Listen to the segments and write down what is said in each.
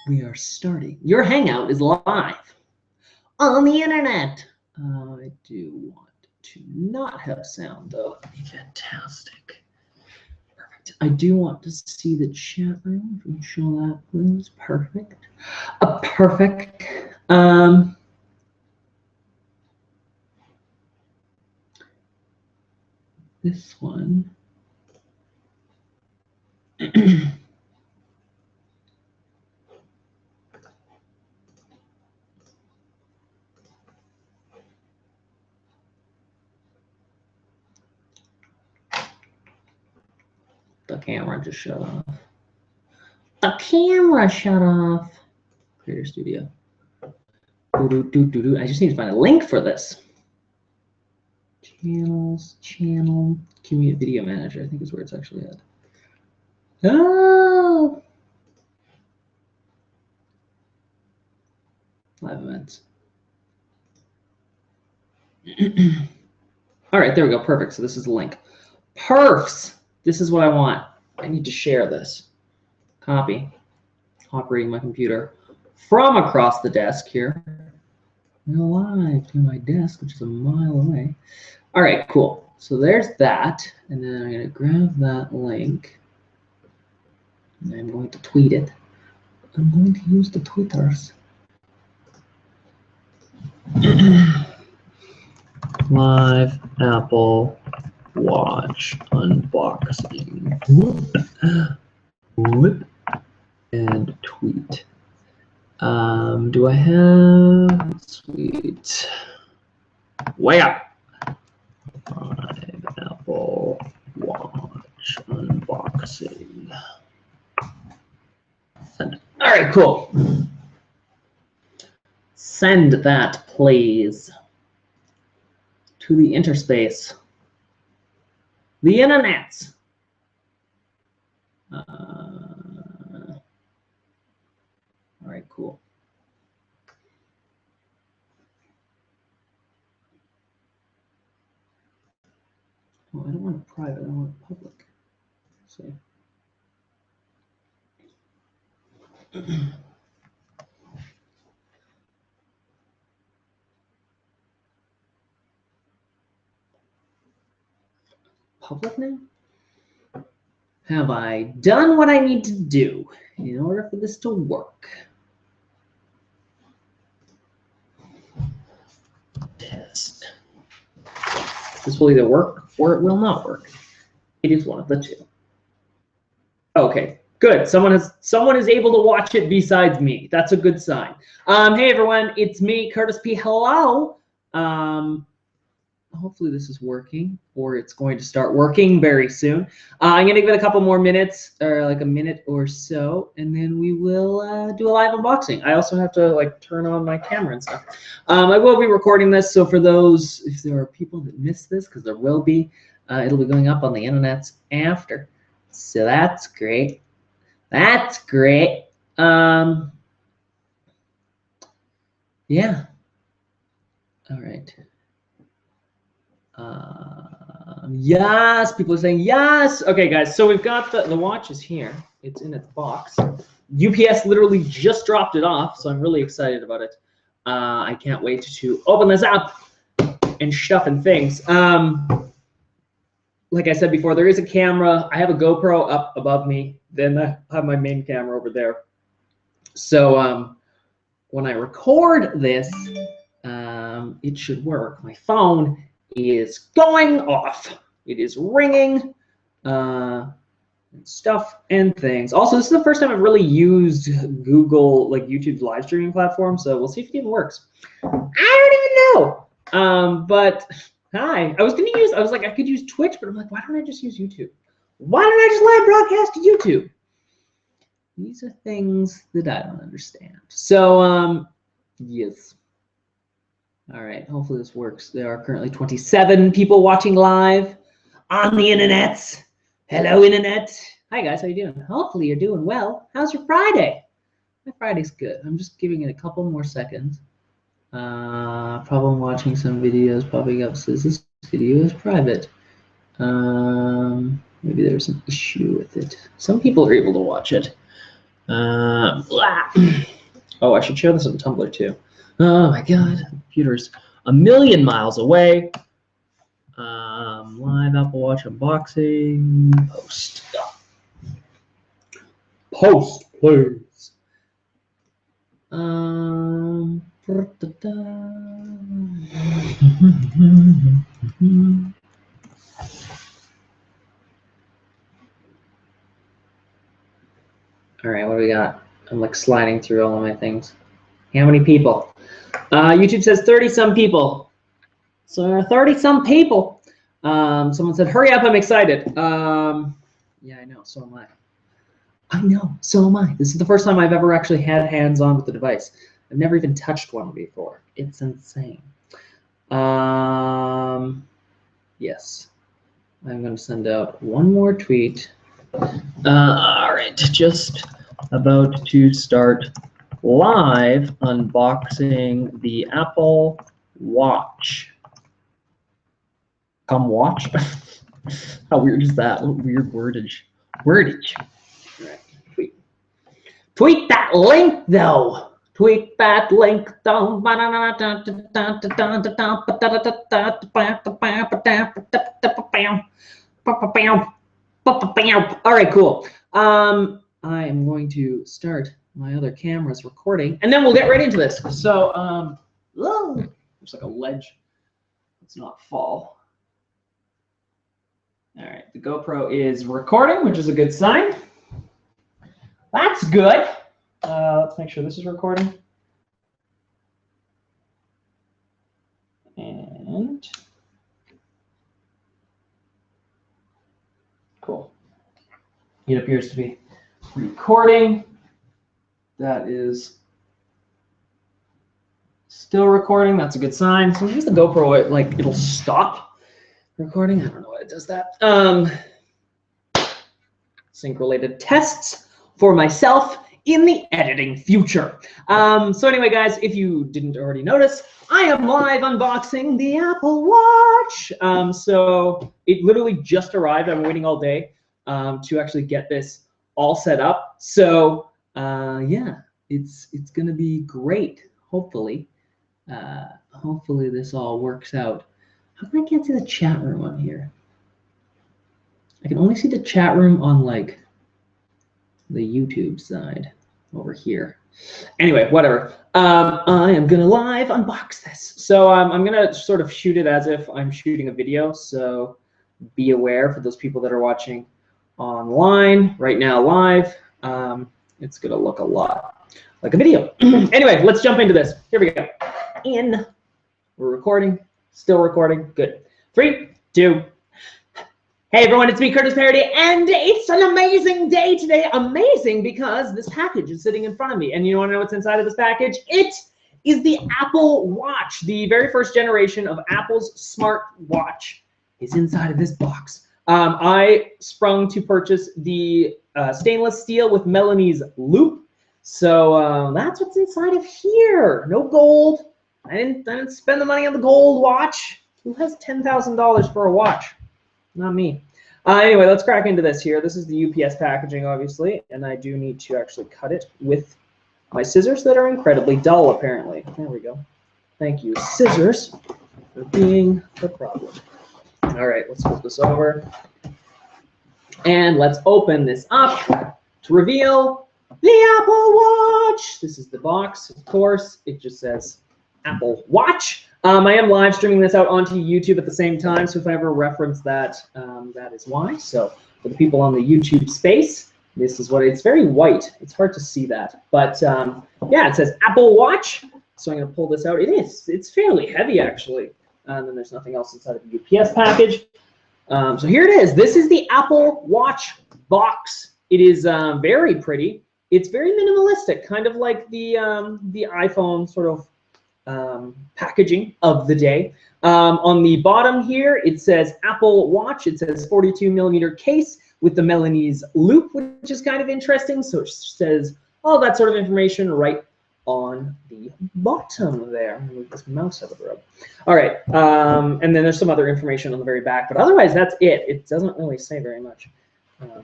We are starting. Your Hangout is live on the internet. I do want to not have sound, though. That'd be fantastic. Perfect. I do want to see the chat room. Can you show that, please? Perfect. Perfect. This one. The camera just shut off. The camera shut off. Creator Studio. I just need to find a link for this. Channel, Community Video Manager, I think is where it's actually at. Oh! Live events. All right, there we go. Perfect. So this is the link. Perfs. This is what I want. I need to share this. Copy. Operating my computer from across the desk here. Go live to my desk, which is a mile away. All right, cool. So there's that. And then I'm going to grab that link. And I'm going to tweet it. I'm going to use the Twitters. Live Apple Watch unboxing. Whoop. And tweet. Do I have sweet? Way up. Live Apple Watch unboxing. Send. All right, cool. Send that, please, to the interspace, the internet. All right, cool. Oh, I don't want it private. I want it public. Let's see. Public now? Have I done what I need to do in order for this to work? Test. This will either work or it will not work. It is one of the two. Okay, good. Someone is able to watch it besides me. That's a good sign. Hey everyone, it's me, Curtis P. Hello. Hopefully this is working, or it's going to start working very soon. I'm going to give it a couple more minutes, or like a minute or so, and then we will do a live unboxing. I also have to like turn on my camera and stuff. I will be recording this, so for those, if there are people that miss this, because there will be, it'll be going up on the internet after. So that's great. That's great. Yeah. All right. Yes, people are saying yes. Okay, guys, so we've got the watch is here. It's in its box. UPS literally just dropped it off, so I'm really excited about it. I can't wait to open this up and stuff and things. Like I said before, there is a camera. I have a GoPro up above me. Then I have my main camera over there. So when I record this, it should work. My phone is going off. It is ringing, and stuff and things. Also, this is the first time I've really used Google, like YouTube's live streaming platform, so we'll see if it even works. I don't even know. But hi, I was like, I could use Twitch, but I'm like, why don't I just use YouTube? Why don't I just live broadcast to YouTube? These are things that I don't understand. So, yes. All right, hopefully this works. There are currently 27 people watching live on the internet. Hello, internet. Hi, guys, how you doing? Hopefully you're doing well. How's your Friday? My Friday's good. I'm just giving it a couple more seconds. Problem watching some videos popping up says this video is private. Maybe there's an issue with it. Some people are able to watch it. Oh, I should share this on Tumblr too. Oh my God, the computer's a million miles away. Live Apple Watch unboxing. Post. Post, please. All right, what do we got? I'm like sliding through all of my things. How many people? YouTube says 30-some people. So 30-some people. Someone said, hurry up, I'm excited. Yeah, I know, so am I. I know, so am I. This is the first time I've ever actually had hands-on with the device. I've never even touched one before. It's insane. Yes. I'm going to send out one more tweet. All right, just about to start live unboxing the Apple Watch. Come watch? How weird is that? What weird wordage. Wordage. All right, tweet. Tweet that link, though. Tweet that link, though. All right, cool. I am going to start my other camera's recording, and then we'll get right into this. So, there's like a ledge. Let's not fall. All right, the GoPro is recording, which is a good sign. That's good. Let's make sure this is recording. And cool. It appears to be recording. That is still recording. That's a good sign. Sometimes the GoPro, like, it'll stop recording. I don't know why it does that. Sync-related tests for myself in the editing future. So anyway, guys, if you didn't already notice, I am live unboxing the Apple Watch. So it literally just arrived. I'm waiting all day to actually get this all set up. So yeah, it's gonna be great. Hopefully, hopefully this all works out. How can I get to the chat room on here? I can only see the chat room on like the YouTube side over here. Anyway, whatever. I am gonna live unbox this. So I'm gonna sort of shoot it as if I'm shooting a video. So be aware for those people that are watching online right now live. It's gonna look a lot like a video. Anyway, let's jump into this. Here we go. We're recording. Still recording. Good. 3, 2. Hey everyone, it's me, Curtis Parody, and it's an amazing day today. Amazing because this package is sitting in front of me. And you want to know what's inside of this package? It is the Apple Watch. The very first generation of Apple's smart watch is inside of this box. I sprung to purchase the stainless steel with Melanie's loop. So that's what's inside of here. No gold. I didn't spend the money on the gold watch. Who has $10,000 for a watch? Not me. Anyway, let's crack into this here. This is the UPS packaging, obviously, and I do need to actually cut it with my scissors that are incredibly dull, apparently. There we go. Thank you, scissors, for being the problem. All right, let's flip this over. And let's open this up to reveal the Apple Watch. This is the box, of course. It just says Apple Watch. I am live streaming this out onto YouTube at the same time, so if I ever reference that, that is why. So for the people on the YouTube space, this is what it's very white. It's hard to see that, but yeah, it says Apple Watch. So I'm going to pull this out. It's fairly heavy actually, and then there's nothing else inside of the UPS package. So here it is. This is the Apple Watch box. It is very pretty. It's very minimalistic, kind of like the iPhone sort of packaging of the day. On the bottom here, it says Apple Watch. It says 42mm case with the Melanie's loop, which is kind of interesting. So it says all that sort of information right on the bottom there. I'm gonna move this mouse out of the road. All right, and then there's some other information on the very back, but otherwise that's it. It doesn't really say very much.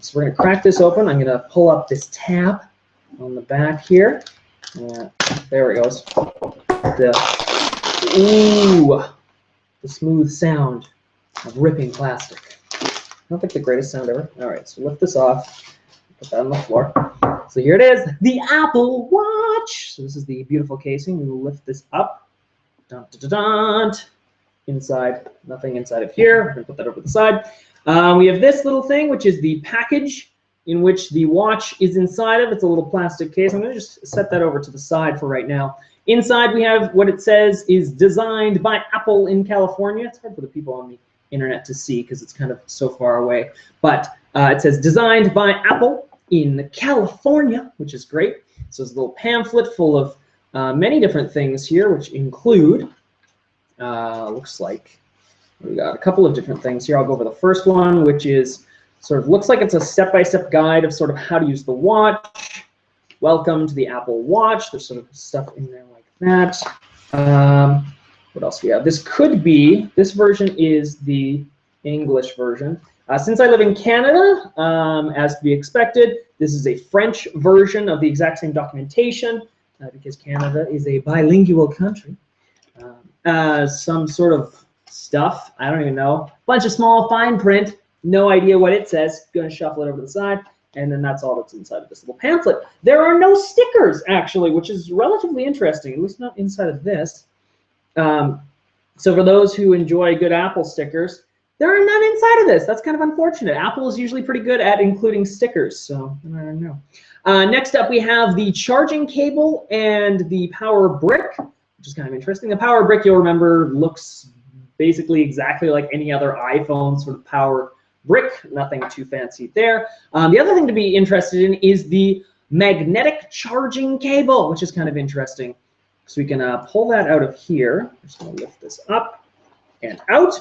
So we're gonna crack this open. I'm gonna pull up this tab on the back here. There it goes. Ooh, the smooth sound of ripping plastic. Not like the greatest sound ever. All right, so lift this off. Put that on the floor. So here it is, the Apple Watch. So this is the beautiful casing. We will lift this up. Dun, dun, dun, dun. Inside, nothing inside of here. We're gonna put that over the side. We have this little thing, which is the package in which the watch is inside of. It's a little plastic case. I'm gonna just set that over to the side for right now. Inside we have what it says is designed by Apple in California. It's hard for the people on the internet to see because it's kind of so far away. But it says designed by Apple in California, which is great. So it's a little pamphlet full of many different things here, which include, looks like we got a couple of different things here. I'll go over the first one, which is sort of looks like it's a step-by-step guide of sort of how to use the watch. Welcome to the Apple Watch. There's sort of stuff in there like that. What else we have? This could be, this version is the English version. Since I live in Canada, as to be expected, this is a French version of the exact same documentation because Canada is a bilingual country. Some sort of stuff, I don't even know. Bunch of small fine print, no idea what it says. Gonna shuffle it over to the side, and then that's all that's inside of this little pamphlet. There are no stickers, actually, which is relatively interesting, at least not inside of this. So for those who enjoy good Apple stickers, there are none inside of this. That's kind of unfortunate. Apple is usually pretty good at including stickers, so I don't know. Next up, we have the charging cable and the power brick, which is kind of interesting. The power brick, you'll remember, looks basically exactly like any other iPhone sort of power brick. Nothing too fancy there. The other thing to be interested in is the magnetic charging cable, which is kind of interesting. So we can pull that out of here. I'm just going to lift this up and out.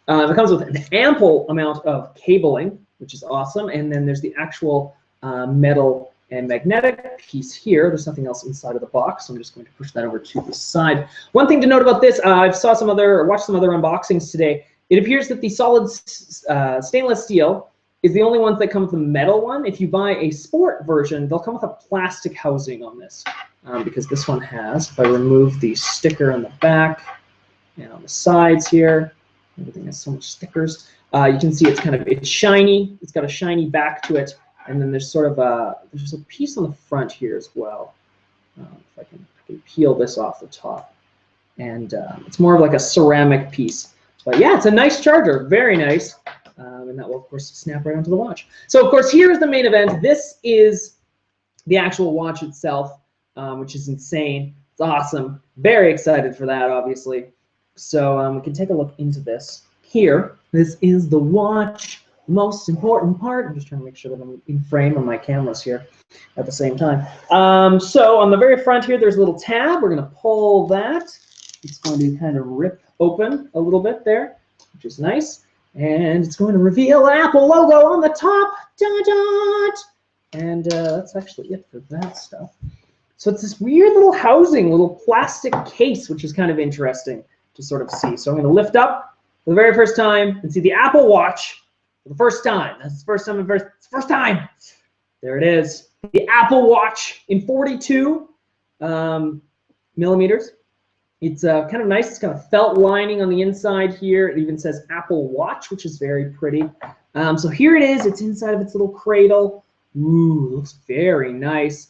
It comes with an ample amount of cabling, which is awesome. And then there's the actual metal and magnetic piece here. There's nothing else inside of the box, so I'm just going to push that over to the side. One thing to note about this, I've watched some other unboxings today. It appears that the solid stainless steel is the only ones that come with the metal one. If you buy a sport version, they'll come with a plastic housing on this, because this one has. If I remove the sticker on the back and on the sides here, everything has so much stickers. You can see it's shiny. It's got a shiny back to it, and then there's sort of there's a piece on the front here as well. If I can peel this off the top, and it's more of like a ceramic piece. But yeah, it's a nice charger, very nice, and that will of course snap right onto the watch. So of course here's the main event. This is the actual watch itself, which is insane. It's awesome. Very excited for that, obviously. So we can take a look into this here. This is the watch, most important part. I'm just trying to make sure that I'm in frame on my cameras here at the same time. So on the very front here, there's a little tab. We're going to pull that. It's going to kind of rip open a little bit there, which is nice. And it's going to reveal the Apple logo on the top. Dun, dun. And that's actually it for that stuff. So it's this weird little housing, little plastic case, which is kind of interesting to sort of see. So I'm going to lift up for the very first time and see the Apple Watch for the first time. That's the first time I've ever, it's the first time. There it is. The Apple Watch in 42 millimeters. It's kind of nice. It's got a felt lining on the inside here. It even says Apple Watch, which is very pretty. So here it is. It's inside of its little cradle. Ooh, looks very nice.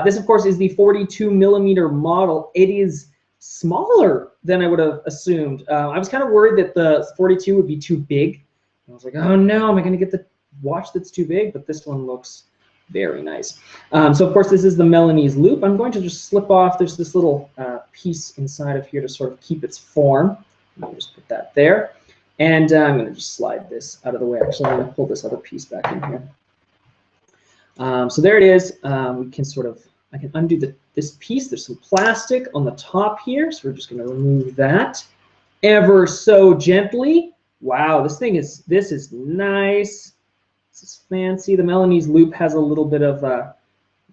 This, of course, is the 42 millimeter model. It is smaller than I would have assumed. I was kind of worried that the 42 would be too big. I was like, oh no, am I going to get the watch that's too big? But this one looks very nice. So of course this is the Milanese loop. I'm going to just slip off. There's this little piece inside of here to sort of keep its form. I'll just put that there. And I'm going to just slide this out of the way. Actually, I'm going to pull this other piece back in here. So there it is. We can sort of, I can undo this piece. There's some plastic on the top here. So we're just going to remove that ever so gently. Wow, this is nice. This is fancy. The Milanese loop has a little bit of, I'll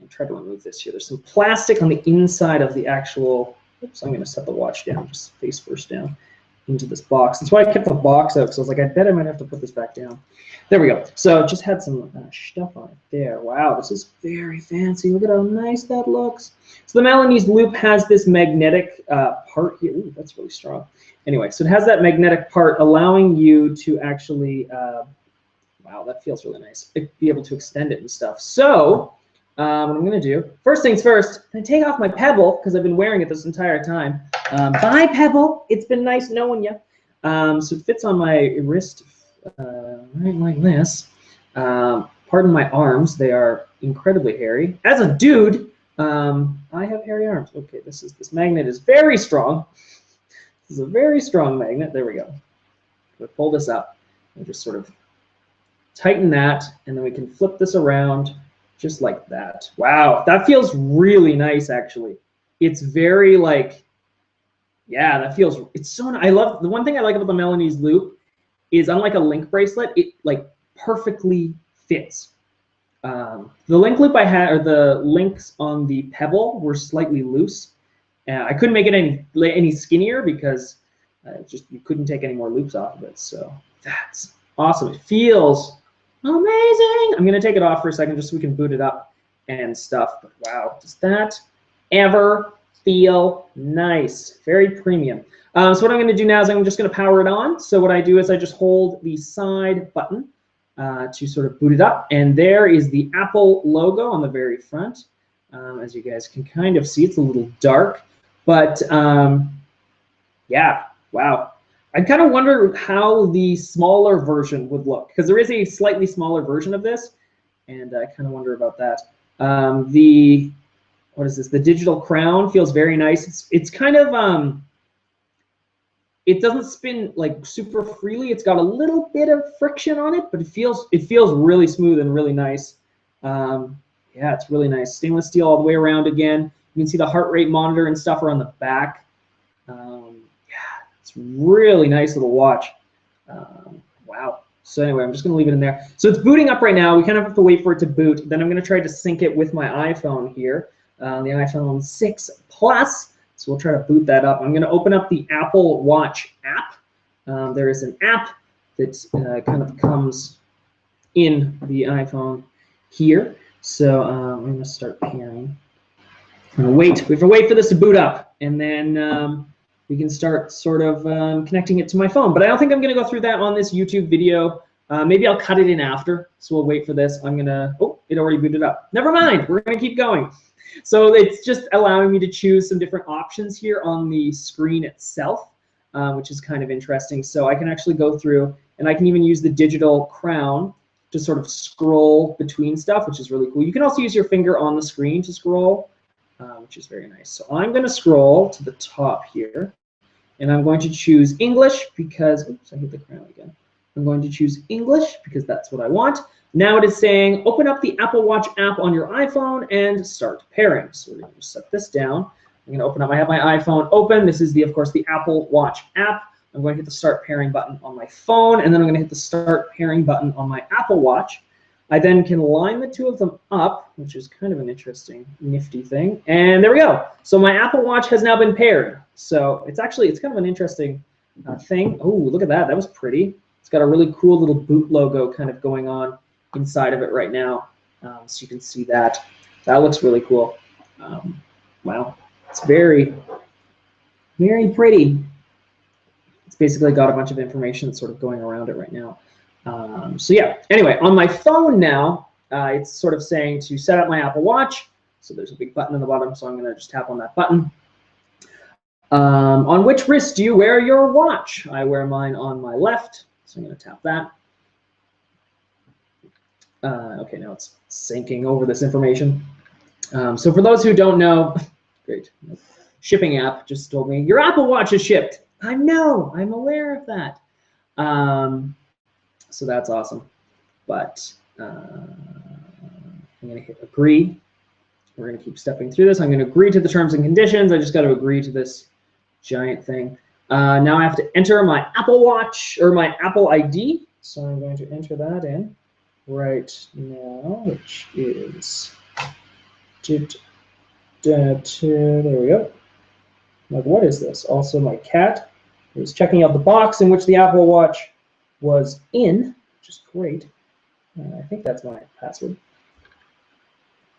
try to remove this here. There's some plastic on the inside of the actual, oops, I'm going to set the watch down, just face first down. into this box. That's why I kept the box out, because I was like, I bet I might have to put this back down. There we go. So just had some stuff on it there. Wow, this is very fancy. Look at how nice that looks. So the Melanie's loop has this magnetic part here. Ooh, that's really strong. Anyway, so it has that magnetic part allowing you to actually, wow, that feels really nice, be able to extend it and stuff. So what I'm going to do, first things first, I'm going to take off my Pebble, because I've been wearing it this entire time. Bye, Pebble. It's been nice knowing you. So it fits on my wrist right like this. Pardon my arms. They are incredibly hairy. As a dude, I have hairy arms. Okay, this magnet is very strong. This is a very strong magnet. There we go. We'll pull this up and just sort of tighten that, and then we can flip this around just like that. Wow, that feels really nice, actually. It's very like, yeah, that feels, it's so nice. I love, the one thing I like about the Melanie's loop is, unlike a link bracelet, it like perfectly fits. The link loop I had, or the links on the Pebble, were slightly loose. I couldn't make it any skinnier, because just you couldn't take any more loops off of it. So that's awesome. It feels amazing. I'm gonna take it off for a second just so we can boot it up and stuff. But wow, does that ever feel nice? Very premium. So what I'm gonna do now is I'm just gonna power it on. So what I do is I just hold the side button to sort of boot it up, and there is the Apple logo on the very front. As you guys can kind of see, it's a little dark, but yeah, wow. I kind of wonder how the smaller version would look, because there is a slightly smaller version of this, and I kind of wonder about that. What is this? The digital crown feels very nice. It's kind of, it doesn't spin like super freely. It's got a little bit of friction on it, but it feels really smooth and really nice. Yeah, it's really nice. Stainless steel all the way around again. You can see the heart rate monitor and stuff are on the back. Yeah, it's really nice little watch. Wow. So anyway, I'm just going to leave it in there. So it's booting up right now. We kind of have to wait for it to boot. Then I'm going to try to sync it with my iPhone here, the iPhone 6 Plus. So we'll try to boot that up. I'm going to open up the Apple Watch app. There is an app that kind of comes in the iPhone here. So I'm going to start pairing. I'm going to wait. We have to wait for this to boot up, and then we can start sort of connecting it to my phone. But I don't think I'm going to go through that on this YouTube video. Maybe I'll cut it in after. So we'll wait for this. I'm going to, oh, it already booted up. Never mind. We're going to keep going. So it's just allowing me to choose some different options here on the screen itself, which is kind of interesting. So I can actually go through, and I can even use the digital crown to sort of scroll between stuff, which is really cool. You can also use your finger on the screen to scroll, which is very nice. So I'm going to scroll to the top here, and I'm going to choose English because, oops, I hit the crown again. I'm going to choose English because that's what I want. Now it is saying, open up the Apple Watch app on your iPhone and start pairing. So we're going to set this down. I'm going to open up, I have my iPhone open. This is, of course, the Apple Watch app. I'm going to hit the start pairing button on my phone, and then I'm going to hit the start pairing button on my Apple Watch. I then can line the two of them up, which is kind of an interesting, nifty thing. And there we go. So my Apple Watch has now been paired. So it's kind of an interesting thing. Oh, look at that. That was pretty. It's got a really cool little boot logo kind of going on inside of it right now. So you can see that. That looks really cool. Wow. It's very, very pretty. It's basically got a bunch of information that's sort of going around it right now. So yeah, anyway, on my phone now, it's sort of saying to set up my Apple Watch. So there's a big button on the bottom, so I'm going to just tap on that button. On which wrist do you wear your watch? I wear mine on my left, so I'm going to tap that. Okay, now it's syncing over this information. So for those who don't know, great, shipping app just told me, your Apple Watch is shipped. I know, I'm aware of that. So that's awesome. But I'm going to hit agree. We're going to keep stepping through this. I'm going to agree to the terms and conditions. I just got to agree to this giant thing. Now I have to enter my Apple Watch, or my Apple ID. So I'm going to enter that in right now, which is, there we go. Like, what is this? Also my cat. It was checking out the box in which the Apple Watch was in, which is great. I think that's my password.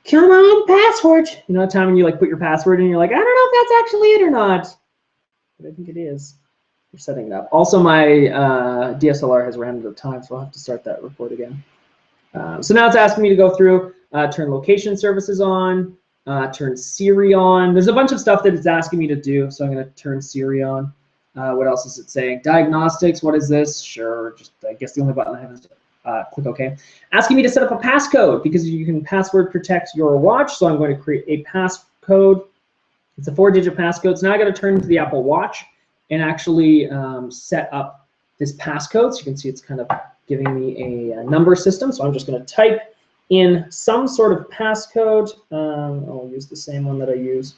Come on, password. You know that time when you like put your password in and you're like, I don't know if that's actually it or not. But I think it is. We're setting it up. Also, my DSLR has ran out of time, so I'll have to start that report again. So now it's asking me to go through, turn location services on, turn Siri on. There's a bunch of stuff that it's asking me to do, so I'm going to turn Siri on. What else is it saying? Diagnostics, what is this? Sure, just I guess the only button I have is click OK. Asking me to set up a passcode because you can password protect your watch, so I'm going to create a passcode. It's a 4-digit passcode. So now I got to turn to the Apple Watch and actually set up this passcode. So you can see it's kind of giving me a number system. So I'm just going to type in some sort of passcode. I'll use the same one that I use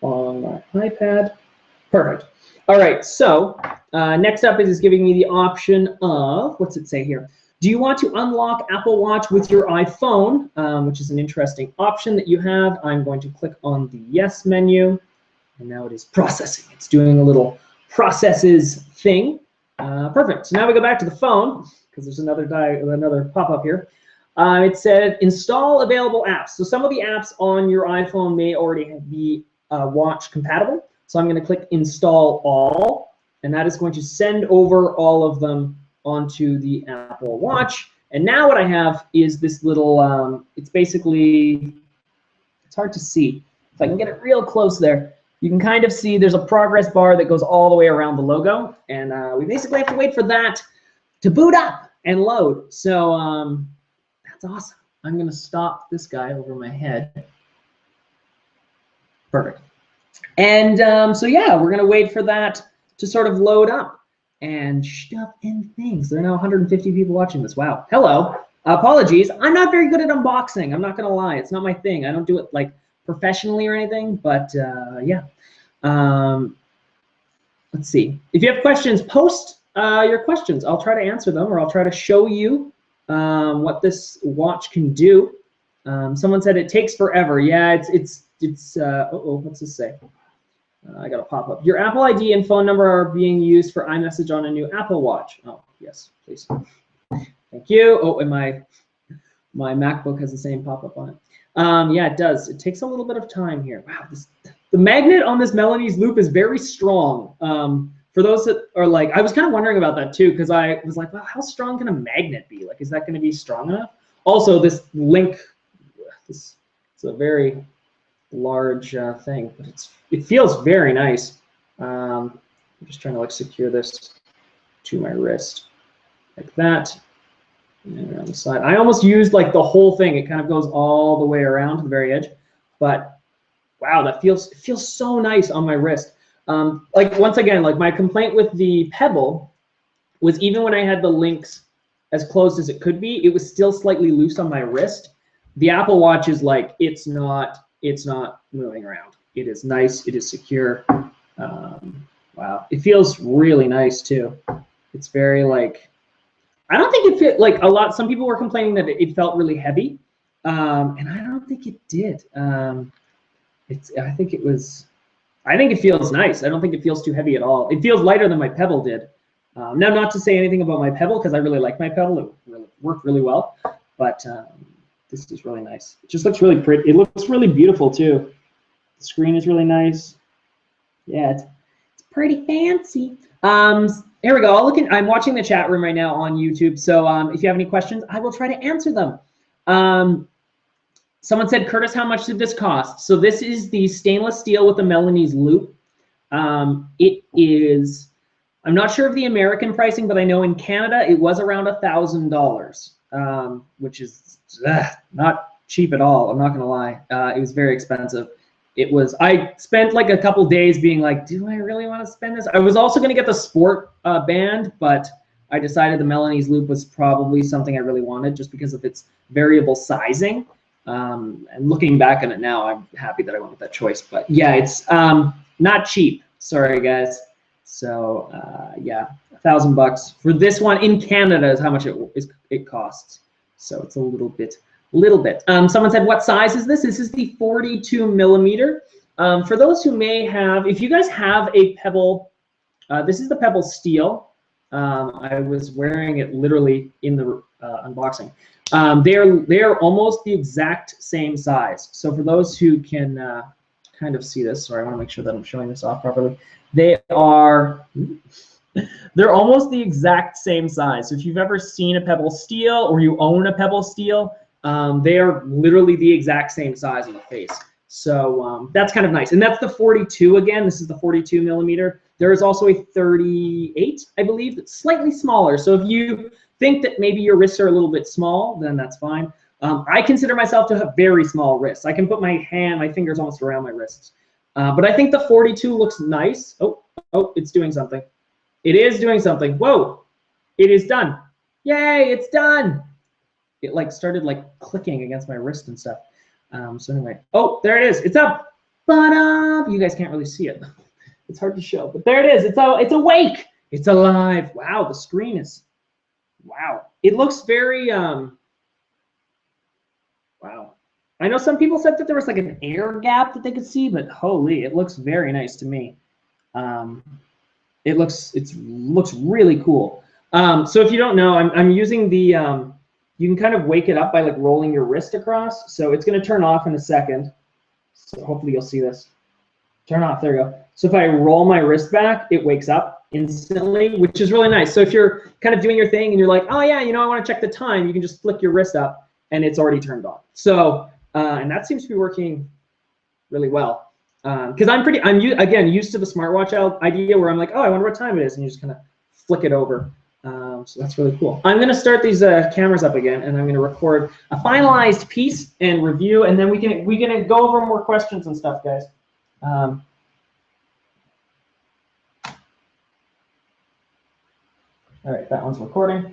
on my iPad. Perfect. All right, so next up is giving me the option of, what's it say here? Do you want to unlock Apple Watch with your iPhone, which is an interesting option that you have. I'm going to click on the Yes menu, and now it is processing. It's doing a little processes thing. Perfect. So now we go back to the phone, because there's another pop-up here. It said install available apps. So some of the apps on your iPhone may already be watch compatible. So I'm going to click install all, and that is going to send over all of them onto the Apple Watch. And now what I have is this little, it's basically, it's hard to see. If I can get it real close there, you can kind of see there's a progress bar that goes all the way around the logo. And we basically have to wait for that to boot up and load. So that's awesome. I'm going to stop this guy over my head. Perfect. And so yeah, we're going to wait for that to sort of load up and stuff and things. There are now 150 people watching this. Wow. Hello. Apologies. I'm not very good at unboxing. I'm not going to lie. It's not my thing. I don't do it like professionally or anything, but yeah. Let's see. If you have questions, post your questions. I'll try to answer them, or I'll try to show you what this watch can do. Someone said it takes forever. Yeah, it's uh-oh, what's this say? I got a pop-up. Your Apple ID and phone number are being used for iMessage on a new Apple Watch. Oh, yes, please. Thank you. Oh, and my MacBook has the same pop-up on it. Yeah, it does. It takes a little bit of time here. Wow, the magnet on this Melanie's loop is very strong. For those that are like, I was kind of wondering about that too, because I was like, well, how strong can a magnet be? Like, is that going to be strong enough? Also, this link, it's a very large thing, but it feels very nice. I'm just trying to like secure this to my wrist like that, and around the side. I almost used like the whole thing. It kind of goes all the way around to the very edge, but wow, it feels so nice on my wrist. Like once again, like my complaint with the Pebble was even when I had the links as closed as it could be, it was still slightly loose on my wrist. The Apple Watch is like, it's not moving around. It is nice. It is secure. Wow. It feels really nice too. It's very like, I don't think it fit like a lot. Some people were complaining that it felt really heavy. And I don't think it did. I think it feels nice. I don't think it feels too heavy at all. It feels lighter than my Pebble did. Now, not to say anything about my Pebble, because I really like my Pebble. It really worked really well. But this is really nice. It just looks really pretty. It looks really beautiful too. The screen is really nice. Yeah, it's pretty fancy. Here we go. I'm watching the chat room right now on YouTube. So if you have any questions, I will try to answer them. Someone said, Curtis, how much did this cost? So this is the stainless steel with the Melanie's loop. It is, I'm not sure of the American pricing, but I know in Canada it was around $1,000, which is not cheap at all. I'm not gonna lie. It was very expensive. It was, I spent like a couple days being like, do I really want to spend this? I was also gonna get the sport band, but I decided the Melanie's loop was probably something I really wanted just because of its variable sizing. And looking back on it now, I'm happy that I went with that choice. But yeah, it's not cheap. Sorry, guys. So yeah, $1,000 for this one in Canada is how much it costs. So it's a little bit. Someone said, what size is this? This is the 42 millimeter. For those who may have, if you guys have a Pebble This is the Pebble Steel. I was wearing it literally in the unboxing. They're almost the exact same size. So for those who can kind of see this, sorry, I want to make sure that I'm showing this off properly. They're almost the exact same size. So if you've ever seen a Pebble Steel or you own a Pebble Steel, they are literally the exact same size on the face. So that's kind of nice. And that's the 42 again. This is the 42 millimeter. There is also a 38, I believe, that's slightly smaller. So if you think that maybe your wrists are a little bit small, then that's fine. I consider myself to have very small wrists. I can put my fingers almost around my wrists. But I think the 42 looks nice. Oh, it's doing something. It is doing something. Whoa, it is done. Yay, it's done. It like started like clicking against my wrist and stuff. So anyway, oh, there it is. It's up. You guys can't really see it. It's hard to show, but there it is. It's awake. It's alive. Wow, the screen is, wow. It looks very, wow. I know some people said that there was like an air gap that they could see, but holy, it looks very nice to me. It looks really cool. So if you don't know, I'm using the, you can kind of wake it up by like rolling your wrist across. So it's going to turn off in a second. So hopefully you'll see this. Turn off, there you go. So if I roll my wrist back, it wakes up instantly, which is really nice. So if you're kind of doing your thing and you're like, oh yeah, you know, I want to check the time, you can just flick your wrist up and it's already turned on. So, and that seems to be working really well. Because I'm again, used to the smartwatch idea where I'm like, oh, I wonder what time it is. And you just kind of flick it over. So that's really cool. I'm going to start these cameras up again, and I'm going to record a finalized piece and review, and then we can go over more questions and stuff, guys. All right, that one's recording.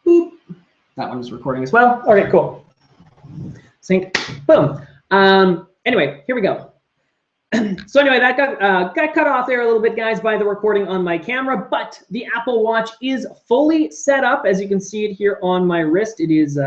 Boop. That one's recording as well. All right, cool. Sync. Boom. Anyway, here we go. So anyway, that got cut off there a little bit, guys, by the recording on my camera, but the Apple Watch is fully set up. As you can see it here on my wrist, it is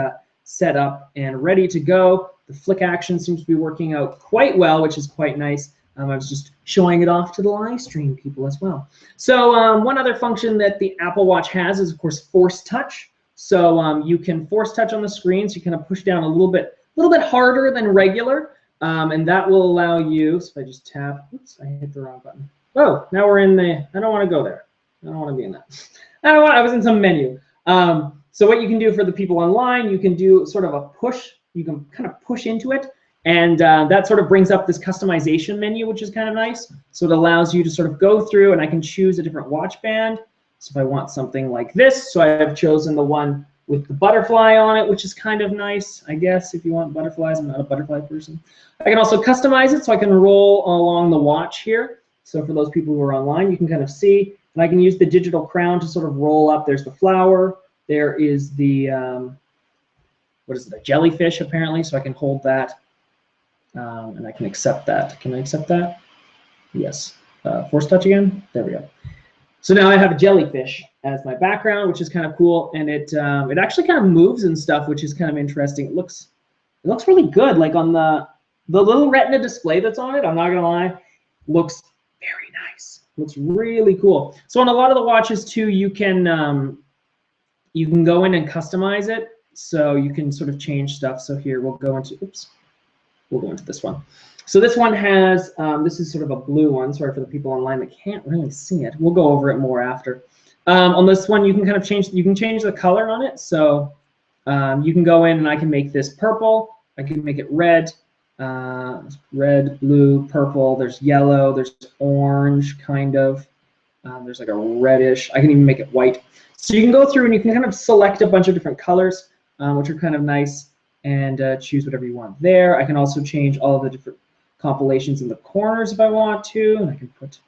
set up and ready to go. The flick action seems to be working out quite well, which is quite nice. I was just showing it off to the live stream people as well. So one other function that the Apple Watch has is, of course, force touch. So you can force touch on the screen, so you kind of push down a little bit harder than regular. And that will allow you, so if I just tap, oops, I hit the wrong button. Oh, now we're in the, I don't want to go there. I don't want to be in that. I was in some menu. So what you can do for the people online, you can do sort of a push. You can kind of push into it. And that sort of brings up this customization menu, which is kind of nice. So it allows you to sort of go through, and I can choose a different watch band. So if I want something like this, so I have chosen the one with the butterfly on it, which is kind of nice, I guess, if you want butterflies. I'm not a butterfly person. I can also customize it, so I can roll along the watch here. So for those people who are online, you can kind of see, and I can use the digital crown to sort of roll up. There's the flower. There is the, what is it, a jellyfish, apparently, so I can hold that, and I can accept that. Can I accept that? Yes. Force touch again? There we go. So now I have a jellyfish as my background, which is kind of cool, and it actually kind of moves and stuff, which is kind of interesting. It looks really good, like on the little Retina display that's on it. I'm not gonna lie, looks very nice. Looks really cool. So on a lot of the watches too, you can go in and customize it, so you can sort of change stuff. So here we'll go into this one. So this one has, this is sort of a blue one. Sorry for the people online that can't really see it. We'll go over it more after. On this one, you can kind of change the color on it. So you can go in and I can make this purple. I can make it red, red, blue, purple. There's yellow. There's orange, kind of. There's like a reddish. I can even make it white. So you can go through and you can kind of select a bunch of different colors, which are kind of nice, and choose whatever you want there. I can also change all of the different compilations in the corners if I want to, and I can put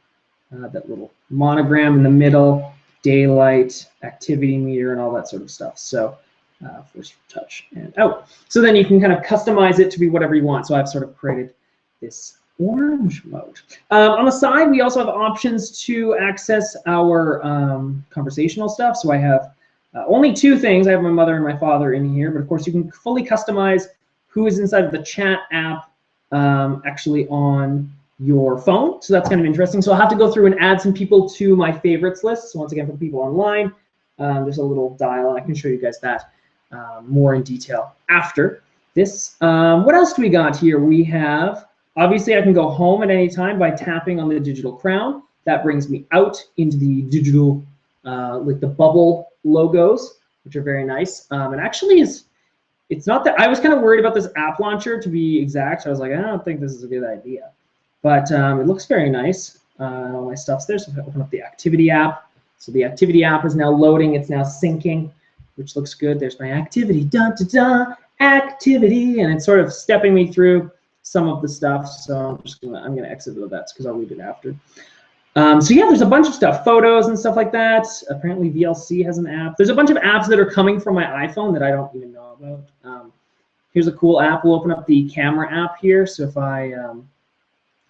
that little monogram in the middle, daylight, activity meter, and all that sort of stuff. So force touch and out. So then you can kind of customize it to be whatever you want. So I've sort of created this orange mode. On the side, we also have options to access our conversational stuff. So I have only two things. I have my mother and my father in here, but of course you can fully customize who is inside of the chat app actually on your phone. So that's kind of interesting. So I'll have to go through and add some people to my favorites list. So once again, for people online, there's a little dial, and I can show you guys that more in detail after this. What else do we got here? We have, obviously I can go home at any time by tapping on the digital crown. That brings me out into the digital, like the bubble logos, which are very nice. And actually it's not that, I was kind of worried about this app launcher, to be exact. I was like, I don't think this is a good idea. But it looks very nice. All my stuff's there. So if I open up the activity app, so the activity app is now loading. It's now syncing, which looks good. There's my activity, dun, dun, dun, activity, and it's sort of stepping me through some of the stuff. So I'm gonna exit the bets because I'll read it after. So yeah, there's a bunch of stuff, photos and stuff like that. Apparently VLC has an app. There's a bunch of apps that are coming from my iPhone that I don't even know about. Here's a cool app. We'll open up the camera app here. So if I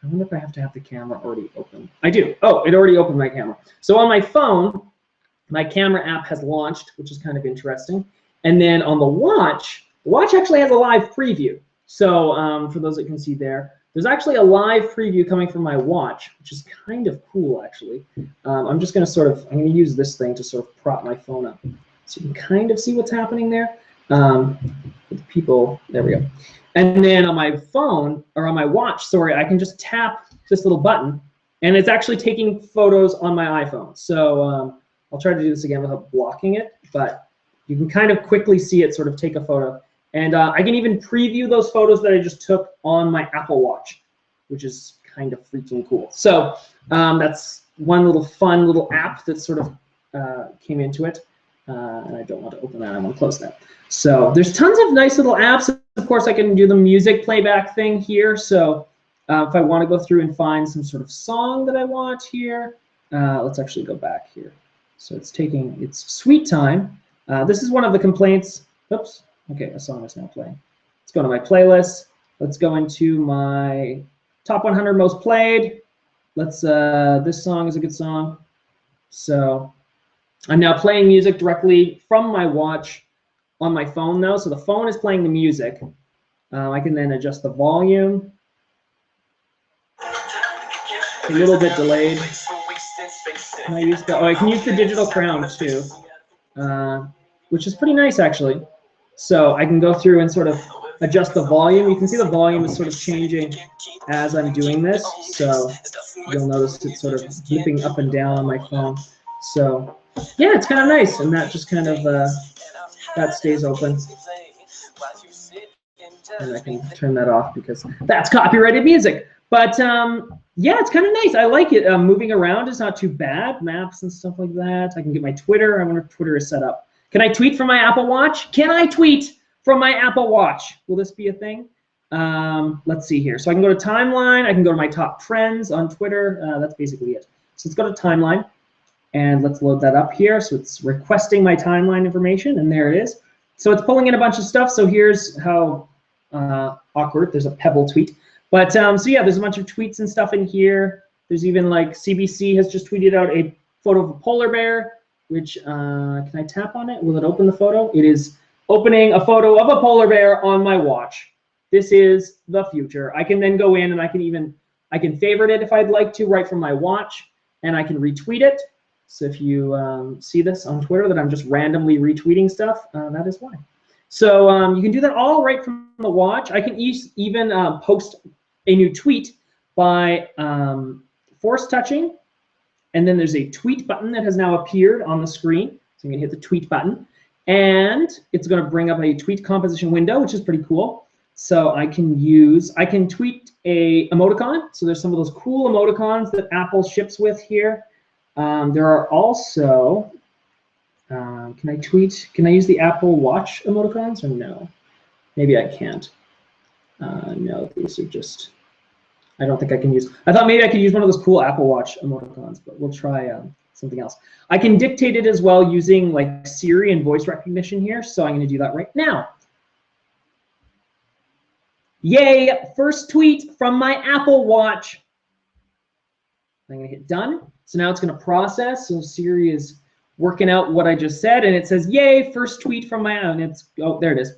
wonder if I have to have the camera already open. I do. Oh, it already opened my camera. So on my phone, my camera app has launched, which is kind of interesting. And then on the watch actually has a live preview. So for those that can see there, there's actually a live preview coming from my watch, which is kind of cool, actually. I'm just going to I'm going to use this thing to sort of prop my phone up so you can kind of see what's happening there. With people, there we go. And then on my phone, or on my watch, sorry, I can just tap this little button, and it's actually taking photos on my iPhone. So I'll try to do this again without blocking it, but you can kind of quickly see it sort of take a photo. And I can even preview those photos that I just took on my Apple Watch, which is kind of freaking cool. So that's one little fun little app that sort of came into it. And I don't want to open that, I want to close that. So there's tons of nice little apps. Of course, I can do the music playback thing here. So if I want to go through and find some sort of song that I want here, let's actually go back here. So it's taking its sweet time. This is one of the complaints. Oops. Okay, a song is now playing. Let's go to my playlist. Let's go into my top 100 most played. Let's. This song is a good song. So I'm now playing music directly from my watch on my phone now. So the phone is playing the music. I can then adjust the volume. It's a little bit delayed. Can I use the, I can use the digital crown too, which is pretty nice actually. So I can go through and sort of adjust the volume. You can see the volume is sort of changing as I'm doing this. So you'll notice it's sort of flipping up and down on my phone. So yeah, it's kind of nice, and that just kind of that stays open. And I can turn that off because that's copyrighted music. But yeah, it's kind of nice. I like it. Moving around is not too bad. Maps and stuff like that. I can get my Twitter. I wonder if Twitter is set up. Can I tweet from my Apple Watch? Can I tweet from my Apple Watch? Will this be a thing? Let's see here. So I can go to timeline. I can go to my top trends on Twitter. That's basically it. So let's go to timeline. And let's load that up here. So it's requesting my timeline information, and there it is. So it's pulling in a bunch of stuff. So here's how awkward. There's a Pebble tweet. But so yeah, there's a bunch of tweets and stuff in here. There's even like CBC has just tweeted out a photo of a polar bear, which can I tap on it? Will it open the photo? It is opening a photo of a polar bear on my watch. This is the future. I can then go in and I can favorite it if I'd like to right from my watch, and I can retweet it. So if you see this on Twitter that I'm just randomly retweeting stuff, that is why. So you can do that all right from the watch. I can even post a new tweet by force touching, and then there's a tweet button that has now appeared on the screen. So I'm gonna hit the tweet button, and it's gonna bring up a tweet composition window, which is pretty cool. So I can tweet a emoticon. So there's some of those cool emoticons that Apple ships with here. There are also, can I use the Apple Watch emoticons or no? Maybe I can't. No, these are just, I don't think I can use, I thought maybe I could use one of those cool Apple Watch emoticons, but we'll try something else. I can dictate it as well using like Siri and voice recognition here, so I'm gonna do that right now. Yay, first tweet from my Apple Watch. I'm gonna hit done. So now it's gonna process. So Siri is working out what I just said, and it says, yay, first tweet from my, and it's, oh, there it is.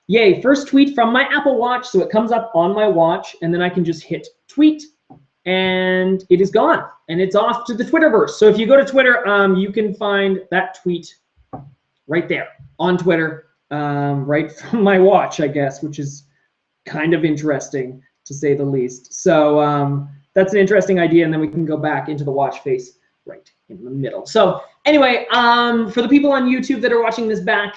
Yay, first tweet from my Apple Watch. So it comes up on my watch, and then I can just hit tweet, and it is gone, and it's off to the Twitterverse. So if you go to Twitter, you can find that tweet right there on Twitter, right from my watch, I guess, which is kind of interesting to say the least. So that's an interesting idea, and then we can go back into the watch face right in the middle. So anyway, for the people on YouTube that are watching this back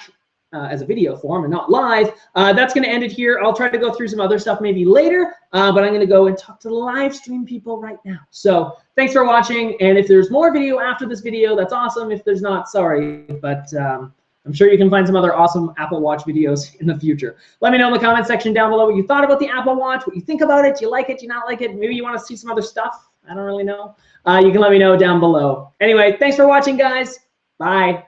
as a video form and not live, that's going to end it here. I'll try to go through some other stuff maybe later, but I'm going to go and talk to the live stream people right now. So thanks for watching, and if there's more video after this video, that's awesome. If there's not, sorry, but I'm sure you can find some other awesome Apple Watch videos in the future. Let me know in the comment section down below what you thought about the Apple Watch, what you think about it. Do you like it? Do you not like it? Maybe you want to see some other stuff. I don't really know. You can let me know down below. Anyway, thanks for watching, guys. Bye.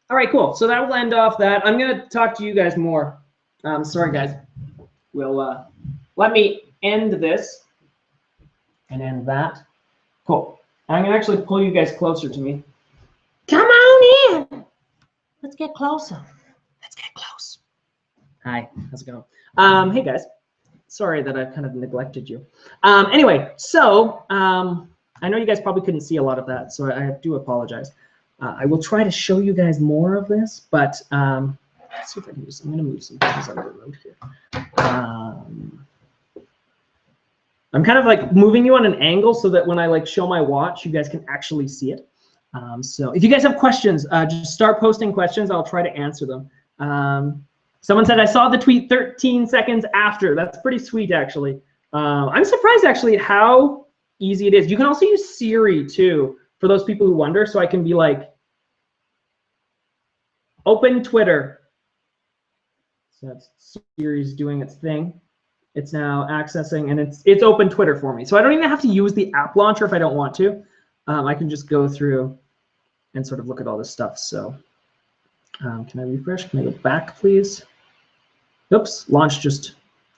All right, cool. So that will end off that. I'm going to talk to you guys more. Sorry, guys. We'll let me end this and end that. Cool. I'm going to actually pull you guys closer to me. Come on in. Let's get closer. Let's get close. Hi, how's it going? Hey guys, sorry that I've kind of neglected you. Anyway, so I know you guys probably couldn't see a lot of that, so I do apologize. I will try to show you guys more of this, but let's see if I can I'm going to move some things on the road here. I'm kind of like moving you on an angle so that when I like show my watch, you guys can actually see it. So if you guys have questions, just start posting questions. I'll try to answer them. Someone said, I saw the tweet 13 seconds after. That's pretty sweet, actually. I'm surprised, actually, at how easy it is. You can also use Siri, too, for those people who wonder. So I can be like, open Twitter. So that's Siri's doing its thing. It's now accessing, and it's open Twitter for me. So I don't even have to use the app launcher if I don't want to. I can just go through and sort of look at all this stuff. So can I refresh? Can I go back, please? Oops, launch just,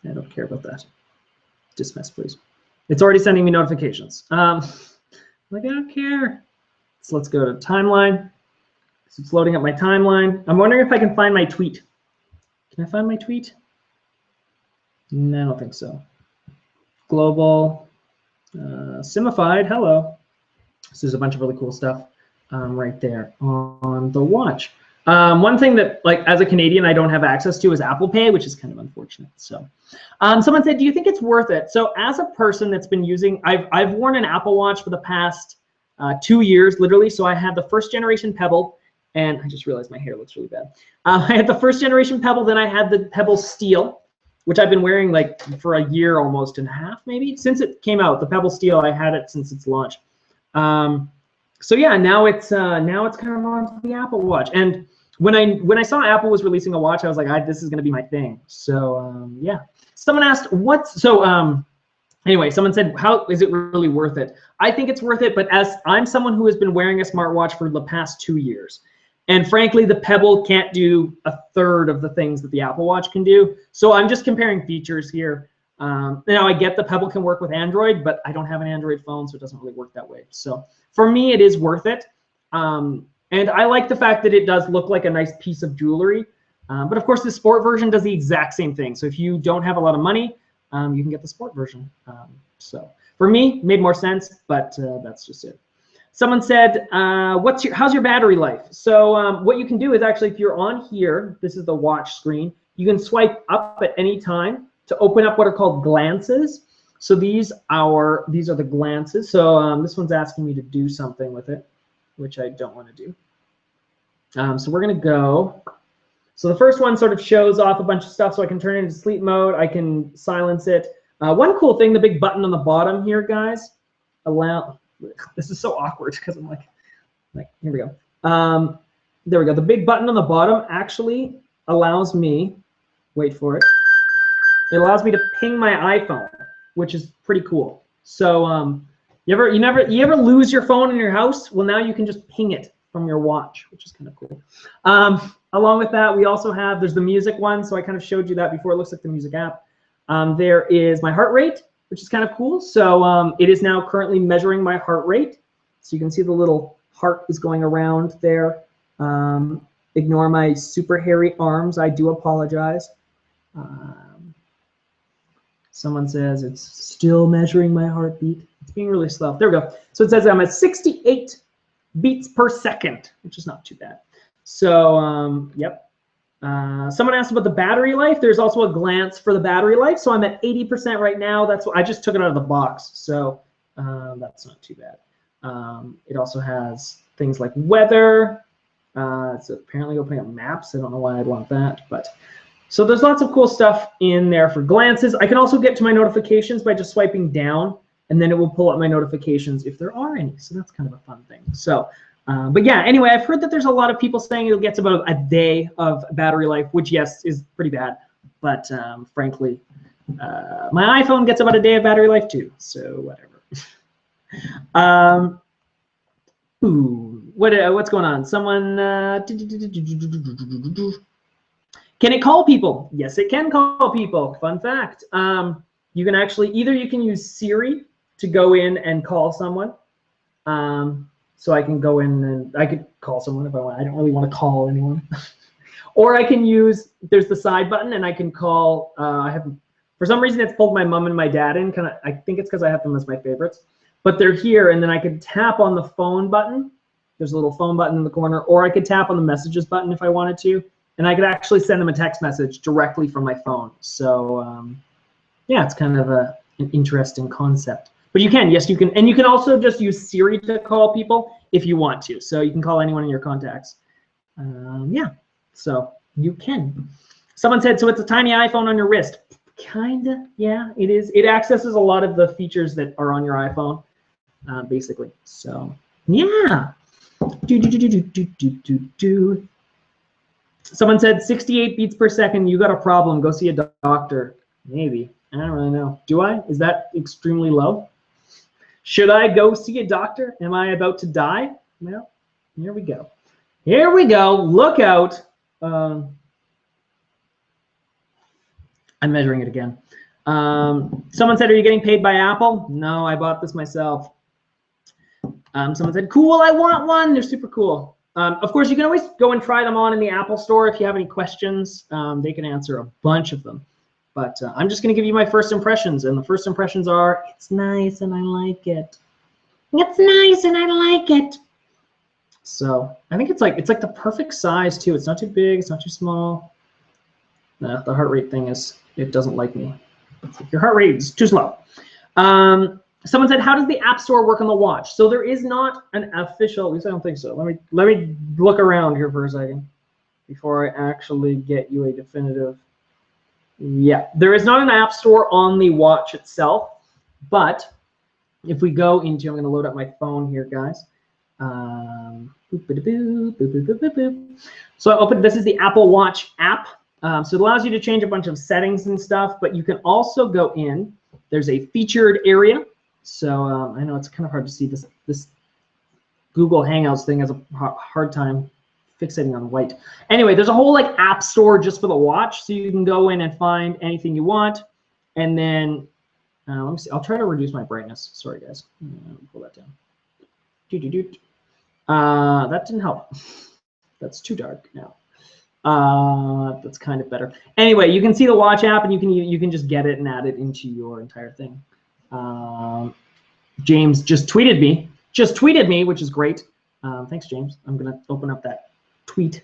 I don't care about that. Dismiss, please. It's already sending me notifications. Like, I don't care. So let's go to timeline. So it's loading up my timeline. I'm wondering if I can find my tweet. Can I find my tweet? No, I don't think so. Global, Simified, hello. So there's a bunch of really cool stuff right there on the watch. One thing that, like, as a Canadian, I don't have access to is Apple Pay, which is kind of unfortunate. So someone said, do you think it's worth it? So as a person that's been using, I've worn an Apple Watch for the past 2 years, literally. So I had the first generation Pebble, and I just realized my hair looks really bad. I had the first generation Pebble, then I had the Pebble Steel, which I've been wearing like for a year almost and a half, maybe, since it came out. The Pebble Steel, I had it since its launch. So yeah, now it's kind of on to the Apple Watch. And when I saw Apple was releasing a watch, I was like, this is going to be my thing. So yeah. Someone asked, anyway, someone said, how is it really worth it? I think it's worth it, but as I'm someone who has been wearing a smartwatch for the past 2 years, and frankly, the Pebble can't do a third of the things that the Apple Watch can do. So I'm just comparing features here. Now I get the Pebble can work with Android, but I don't have an Android phone, so it doesn't really work that way. So for me, it is worth it. And I like the fact that it does look like a nice piece of jewelry. But of course, the sport version does the exact same thing. So if you don't have a lot of money, you can get the sport version. So for me, it made more sense, but that's just it. Someone said, how's your battery life? So what you can do is actually, if you're on here, this is the watch screen, you can swipe up at any time to open up what are called glances. So these are the glances. So this one's asking me to do something with it, which I don't want to do. So we're going to go. So the first one sort of shows off a bunch of stuff. So I can turn it into sleep mode. I can silence it. One cool thing, the big button on the bottom here, guys, this is so awkward because I'm like, here we go. There we go. The big button on the bottom actually allows me, wait for it. It allows me to ping my iPhone, which is pretty cool. So you ever lose your phone in your house? Well, now you can just ping it from your watch, which is kind of cool. Along with that, we also have, there's the music one. So I kind of showed you that before. It looks like the music app. There is my heart rate, which is kind of cool. So it is now currently measuring my heart rate. So you can see the little heart is going around there. Ignore my super hairy arms. I do apologize. Someone says it's still measuring my heartbeat. It's being really slow. There we go. So it says I'm at 68 beats per second, which is not too bad. So, yep. Someone asked about the battery life. There's also a glance for the battery life. So I'm at 80% right now. That's what I just took it out of the box. So that's not too bad. It also has things like weather. It's apparently opening up maps. I don't know why I'd want that, but so there's lots of cool stuff in there for glances. I can also get to my notifications by just swiping down, and then it will pull up my notifications if there are any. So that's kind of a fun thing. So, but yeah, anyway, I've heard that there's a lot of people saying it gets about a day of battery life, which yes, is pretty bad. But frankly, my iPhone gets about a day of battery life too. So whatever. What's going on? Someone, can it call people? Yes, it can call people. Fun fact. You can actually, either you can use Siri to go in and call someone. So I can go in and I could call someone if I want. I don't really want to call anyone. Or I can use, there's the side button and I can call, for some reason it's pulled my mom and my dad in. I think it's because I have them as my favorites. But they're here, and then I could tap on the phone button. There's a little phone button in the corner, or I could tap on the messages button if I wanted to, and I could actually send them a text message directly from my phone. So yeah, it's kind of an interesting concept. But you can, yes, you can, and you can also just use Siri to call people if you want to. So you can call anyone in your contacts. Yeah, so you can. Someone said, so it's a tiny iPhone on your wrist. Kinda, yeah, it is. It accesses a lot of the features that are on your iPhone. Basically, so yeah. Someone said 68 beats per second. You got a problem. Go see a doctor. Maybe. I don't really know. Do I? Is that extremely low? Should I go see a doctor? Am I about to die? Well, here we go. Here we go. Look out. I'm measuring it again. Someone said, are you getting paid by Apple? No, I bought this myself. Someone said, cool, I want one. They're super cool. Of course, you can always go and try them on in the Apple Store. If you have any questions, they can answer a bunch of them. But I'm just going to give you my first impressions. And the first impressions are, it's nice and I like it. It's nice and I like it. So I think it's like the perfect size, too. It's not too big. It's not too small. The heart rate thing is, it doesn't like me. It's like, your heart rate is too slow. Someone said, how does the App Store work on the watch? So there is not an official, at least I don't think so. Let me look around here for a second before I actually get you a definitive. Yeah, there is not an App Store on the watch itself, but if we go into, I'm going to load up my phone here, guys. So I opened, this is the Apple Watch app. So it allows you to change a bunch of settings and stuff, but you can also go in. There's a featured area. So I know it's kind of hard to see this Google Hangouts thing has a hard time fixating on white. Anyway, there's a whole like app store just for the watch, so you can go in and find anything you want. And then let me see. I'll try to reduce my brightness. Sorry, guys. Pull that down. That didn't help. That's too dark now. That's kind of better. Anyway, you can see the watch app, and you can just get it and add it into your entire thing. James just tweeted me, which is great. Thanks, James. I'm gonna open up that tweet.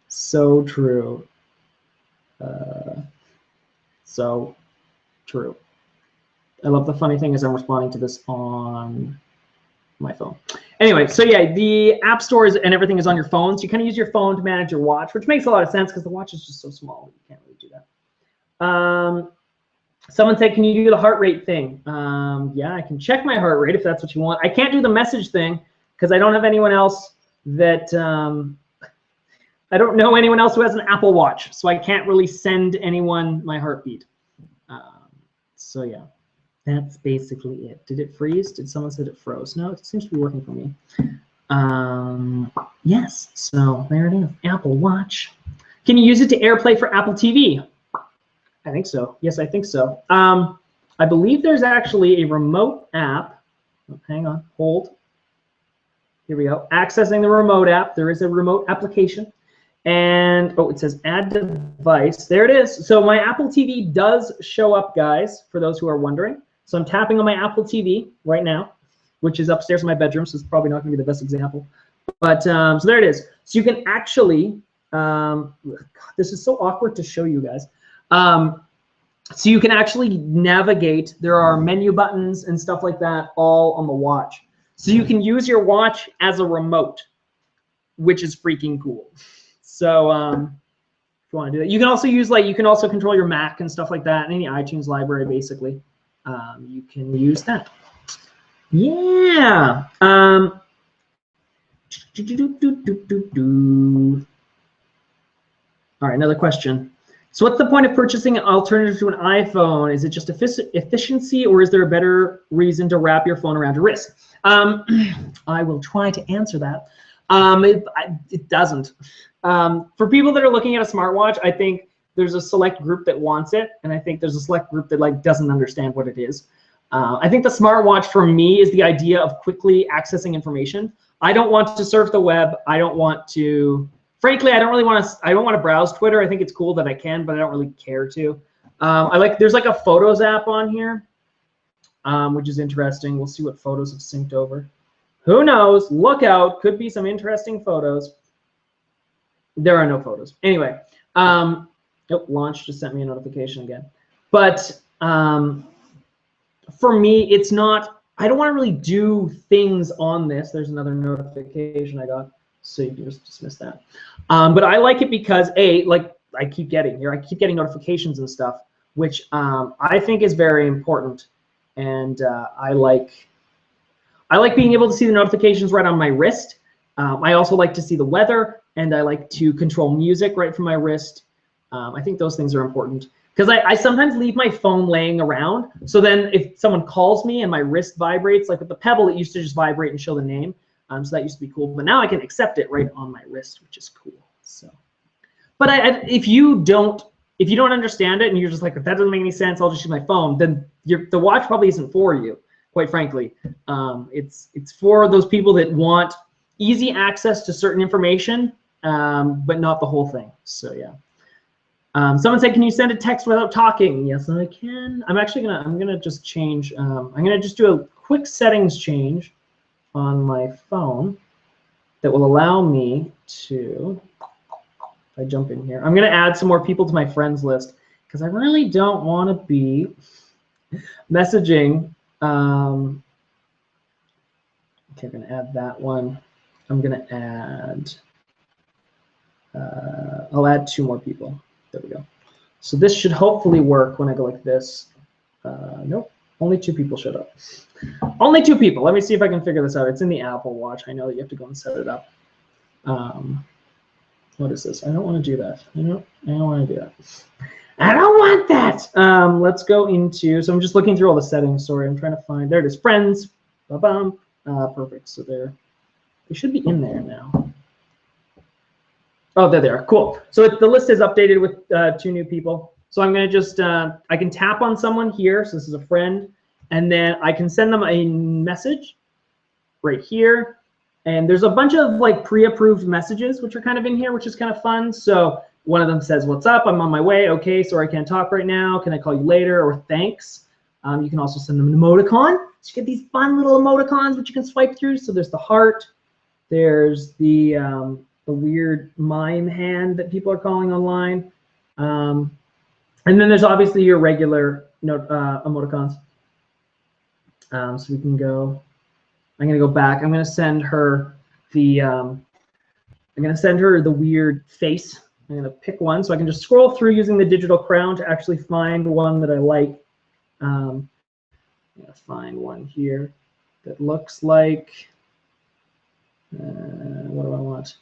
So true. So true. I love the funny thing is I'm responding to this on my phone. Anyway, so yeah, the app stores and everything is on your phone. So you kind of use your phone to manage your watch, which makes a lot of sense because the watch is just so small. You can't really do that. Someone said, can you do the heart rate thing? Yeah, I can check my heart rate if that's what you want. I can't do the message thing because I don't have anyone else that, I don't know anyone else who has an Apple Watch. So I can't really send anyone my heartbeat. So yeah. That's basically it. Did it freeze? Did someone say it froze? No, it seems to be working for me. Yes, so there it is. Apple Watch. Can you use it to AirPlay for Apple TV? I think so. Yes, I think so. I believe there's actually a remote app. Oh, hang on, hold. Here we go. Accessing the remote app. There is a remote application. And oh, it says add device. There it is. So my Apple TV does show up, guys, for those who are wondering. So I'm tapping on my Apple TV right now, which is upstairs in my bedroom, so it's probably not going to be the best example. But so there it is. So you can actually, God, this is so awkward to show you guys. So you can actually navigate. There are menu buttons and stuff like that all on the watch. So you can use your watch as a remote, which is freaking cool. So if you want to do that, you can also use you can also control your Mac and stuff like that, and any iTunes library basically. You can use that. Yeah. All right, another question. So what's the point of purchasing an alternative to an iPhone? Is it just efficiency, or is there a better reason to wrap your phone around your wrist? I will try to answer that. It doesn't. For people that are looking at a smartwatch, I think there's a select group that wants it, and I think there's a select group that doesn't understand what it is. I think the smartwatch for me is the idea of quickly accessing information. I don't want to surf the web. I don't want to. Frankly, I don't want to browse Twitter. I think it's cool that I can, but I don't really care to. There's like a photos app on here, which is interesting. We'll see what photos have synced over. Who knows? Look out. Could be some interesting photos. There are no photos. Anyway, launch just sent me a notification again. But for me, it's not, I don't want to really do things on this. There's another notification I got, so you can just dismiss that. But I like it because I keep getting notifications and stuff, which I think is very important. And I like being able to see the notifications right on my wrist. I also like to see the weather, and I like to control music right from my wrist. I think those things are important because I sometimes leave my phone laying around. So then if someone calls me and my wrist vibrates, like with the Pebble, it used to just vibrate and show the name. So that used to be cool. But now I can accept it right on my wrist, which is cool. So, but if you don't understand it and you're just like, if that doesn't make any sense, I'll just use my phone, then the watch probably isn't for you, quite frankly. It's for those people that want easy access to certain information, but not the whole thing. So yeah. Someone said, can you send a text without talking? Yes, I can. I'm gonna just change. I'm gonna just do a quick settings change on my phone that will allow me to, if I jump in here, I'm gonna add some more people to my friends list because I really don't want to be messaging. Okay, I'm gonna add that one. I'm gonna add, I'll add 2 more people. There we go. So this should hopefully work when I go like this. Nope, only 2 people showed up. Only 2 people. Let me see if I can figure this out. It's in the Apple Watch. I know that you have to go and set it up. What is this? I don't want to do that. I don't want to do that. I don't want that. Let's go into, so I'm just looking through all the settings. Sorry, I'm trying to find, there it is, friends. Ba-bum. Perfect. So they should be in there now. Oh, there they are. Cool. So the list is updated with 2 new people. So I'm going to just, I can tap on someone here. So this is a friend. And then I can send them a message right here. And there's a bunch of pre-approved messages, which are kind of in here, which is kind of fun. So one of them says, what's up? I'm on my way. Okay, sorry, I can't talk right now. Can I call you later? Or thanks. You can also send them an emoticon. So you get these fun little emoticons, which you can swipe through. So there's the heart. There's the weird mime hand that people are calling online. And then there's obviously your regular emoticons. So we can go, I'm going to go back. I'm going to send her the, weird face. I'm going to pick one so I can just scroll through using the digital crown to actually find one that I like. I'm going to find one here that looks like, what do I want?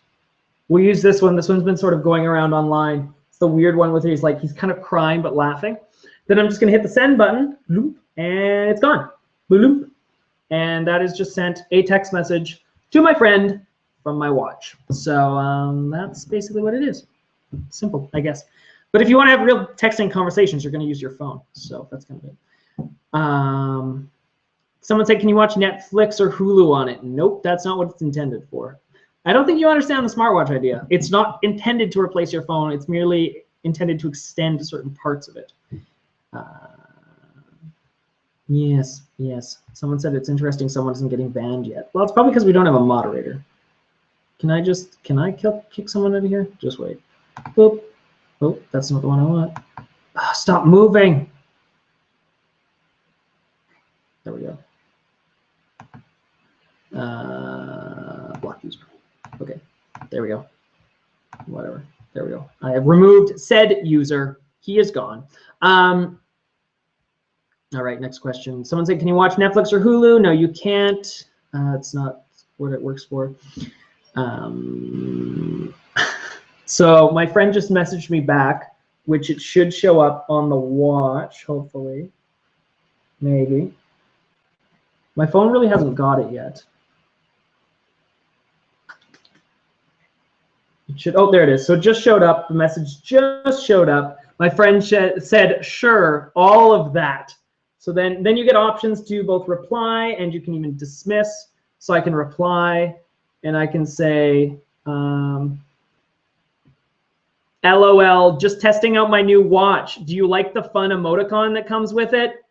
We'll use this one. This one's been sort of going around online. It's the weird one with he's kind of crying but laughing. Then I'm just going to hit the send button, and it's gone. And that is just sent a text message to my friend from my watch. So that's basically what it is. Simple, I guess. But if you want to have real texting conversations, you're going to use your phone. So that's kind of it. Someone said, can you watch Netflix or Hulu on it? Nope, that's not what it's intended for. I don't think you understand the smartwatch idea. It's not intended to replace your phone. It's merely intended to extend certain parts of it. Yes, yes. Someone said it's interesting someone isn't getting banned yet. Well, it's probably because we don't have a moderator. Can I kick someone out of here? Just wait. Boop. Oh, that's not the one I want. Oh, stop moving. There we go. Block user. Okay, there we go. Whatever. There we go. I have removed said user. He is gone. All right, next question. Someone said, can you watch Netflix or Hulu? No, you can't. It's not what it works for. So my friend just messaged me back, which it should show up on the watch, hopefully. Maybe. My phone really hasn't got it yet. It should, oh, there it is. So it just showed up. The message just showed up. My friend said, sure, all of that. So then you get options to both reply and you can even dismiss. So I can reply and I can say, LOL, just testing out my new watch. Do you like the fun emoticon that comes with it?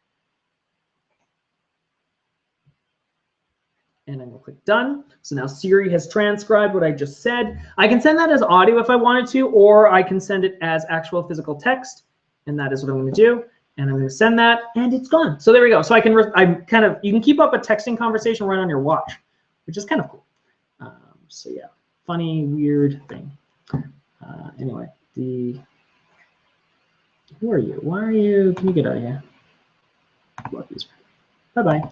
And I'm gonna click done. So now Siri has transcribed what I just said. I can send that as audio if I wanted to, or I can send it as actual physical text. And that is what I'm gonna do. And I'm gonna send that and it's gone. So there we go. So you can keep up a texting conversation right on your watch, which is kind of cool. So yeah, funny, weird thing. Anyway, who are you? Why are you, can you get out of here? Bye-bye.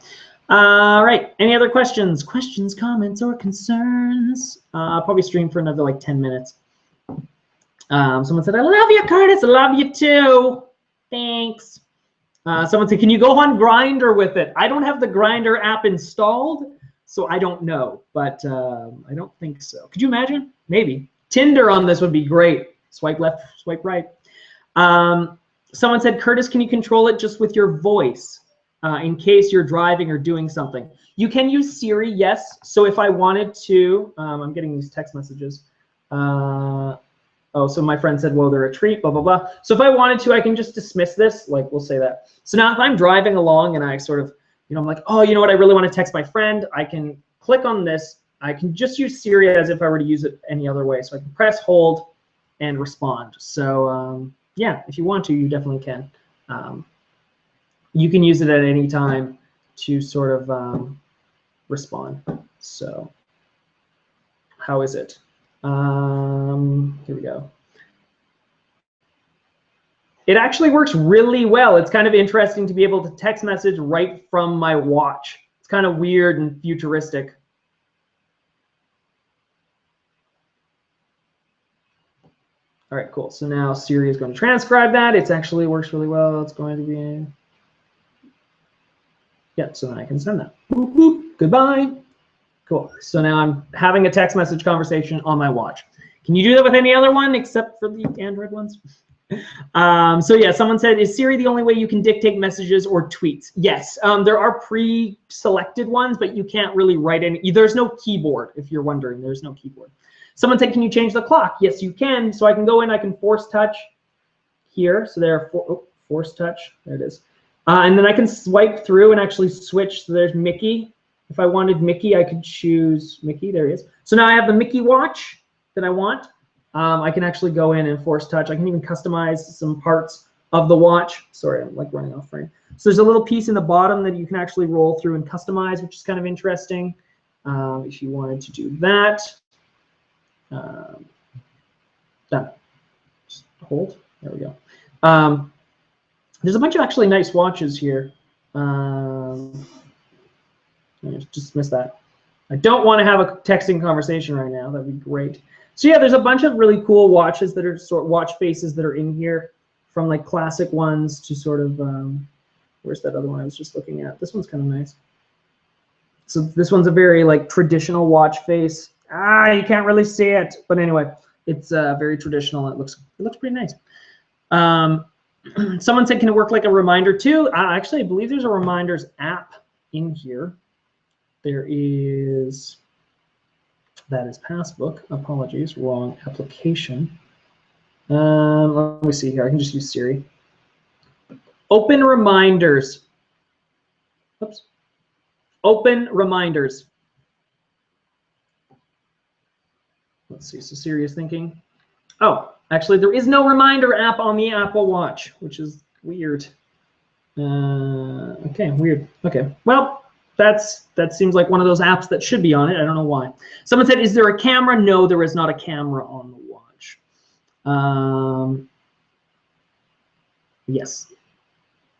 All right, any other questions? Questions, comments, or concerns? I'll probably stream for another like 10 minutes. Someone said, I love you, Curtis. I love you too. Thanks. Someone said, can you go on Grindr with it? I don't have the Grindr app installed, so I don't know, but I don't think so. Could you imagine? Maybe. Tinder on this would be great. Swipe left, swipe right. Someone said, Curtis, can you control it just with your voice in case you're driving or doing something? You can use Siri, yes. So if I wanted to, I'm getting these text messages. Oh, so my friend said, well, they're a treat, blah, blah, blah. So if I wanted to, I can just dismiss this, like we'll say that. So now if I'm driving along and I sort of, I'm like, oh, you know what, I really want to text my friend, I can click on this. I can just use Siri as if I were to use it any other way. So I can press, hold, and respond. So yeah, if you want to, you definitely can. You can use it at any time to sort of respond. So how is it? Here we go. It actually works really well. It's kind of interesting to be able to text message right from my watch. It's kind of weird and futuristic. All right, cool. So now Siri is going to transcribe that. It actually works really well. It's going to be, yeah, so then I can send that. Boop, boop, goodbye. Cool. So now I'm having a text message conversation on my watch. Can you do that with any other one except for the Android ones? So yeah, someone said, is Siri the only way you can dictate messages or tweets? Yes, there are pre-selected ones, but you can't really write any. There's no keyboard, if you're wondering. There's no keyboard. Someone said, can you change the clock? Yes, you can. So I can go in, I can force touch here. So there, force touch, there it is. And then I can swipe through and actually switch. So there's Mickey. If I wanted Mickey, I could choose Mickey. There he is. So now I have the Mickey watch that I want. I can actually go in and force touch. I can even customize some parts of the watch. Sorry, I'm like running off frame. So there's a little piece in the bottom that you can actually roll through and customize, which is kind of interesting. If you wanted to do that. Done. Just hold. There we go. There's a bunch of actually nice watches here. Just missed that. I don't want to have a texting conversation right now. That'd be great. So yeah, there's a bunch of really cool watches that are watch faces that are in here, from like classic ones to sort of where's that other one I was just looking at? This one's kind of nice. So this one's a very like traditional watch face. You can't really see it, but anyway, it's very traditional. It looks pretty nice. Someone said, can it work like a reminder too? Actually, I believe there's a reminders app in here. There is, That is passbook. Apologies, wrong application. Let me see here. I can just use Siri. Open reminders. Oops. Open reminders. Let's see. So Siri is thinking. Oh, actually, there is no reminder app on the Apple Watch, which is weird. Okay, weird. Okay, well, that seems like one of those apps that should be on it. I don't know why. Someone said, "Is there a camera?" No, there is not a camera on the watch. Yes.